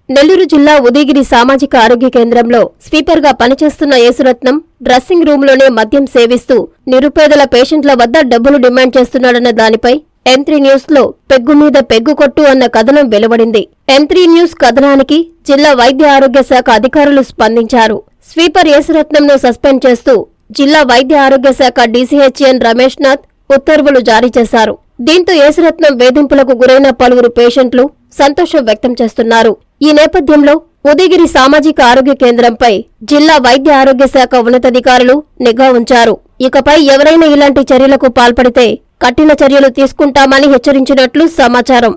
నెల్లూరు జిల్లా ఉదయగిరి సామాజిక ఆరోగ్య కేంద్రంలో స్వీపర్గా పనిచేస్తున్న యేసురత్నం డ్రెస్సింగ్ రూంలోనే మద్యం సేవిస్తూ నిరుపేదల పేషెంట్ల వద్ద డబ్బులు డిమాండ్ చేస్తున్నాడన్న దానిపై M3 న్యూస్ లో పెగ్గు మీద పెగ్గు కొట్టు అన్న కథనం వెలువడింది. M3 న్యూస్ కథనానికి జిల్లా వైద్య ఆరోగ్య శాఖ అధికారులు స్పందించారు. స్వీపర్ యేసురత్నంను సస్పెండ్ చేస్తూ జిల్లా వైద్య ఆరోగ్య శాఖ DCHN రమేష్ నాథ్ ఉత్తర్వులు జారీ చేశారు. దీంతో యేసురత్నం వేధింపులకు గురైన పలువురు పేషెంట్లు సంతోషం వ్యక్తం చేస్తున్నారు. ఈ నేపథ్యంలో ఉదయగిరి సామాజిక ఆరోగ్య కేంద్రంపై జిల్లా వైద్య ఆరోగ్య శాఖ ఉన్నతాధికారులు నిఘా ఉంచారు. ఇకపై ఎవరైనా ఇలాంటి చర్యలకు పాల్పడితే కఠిన చర్యలు తీసుకుంటామని హెచ్చరించినట్లు సమాచారం.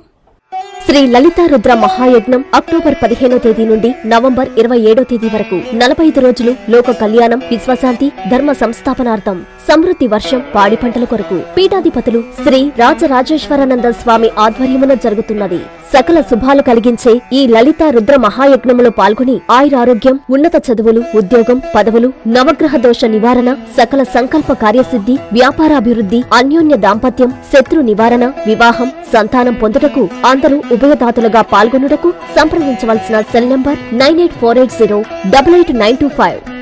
శ్రీ లలితా రుద్ర మహాయజ్ఞం అక్టోబర్ 15వ తేదీ నుండి నవంబర్ 27వ తేదీ వరకు 45 రోజులు లోక కళ్యాణం, విశ్వశాంతి, ధర్మ సంస్థాపనార్థం, సమృద్ధి వర్షం, పాడి పంటల కొరకు పీఠాధిపతులు శ్రీ రాజరాజేశ్వరానంద స్వామి ఆధ్వర్యమున జరుగుతున్నది. సకల శుభాలు కలిగించే ఈ లలితా రుద్ర మహాయజ్ఞములో పాల్గొని ఆయురారోగ్యం, ఉన్నత చదువులు, ఉద్యోగం, పదవులు, నవగ్రహ దోష నివారణ, సకల సంకల్ప కార్యసిద్ధి, వ్యాపారాభివృద్ధి, అన్యోన్య దాంపత్యం, శత్రు నివారణ, వివాహం, సంతానం పొందుటకు అందరూ ఉభయదాతలుగా పాల్గొనుటకు సంప్రదించవలసిన సెల్ నంబర్ 9848088925.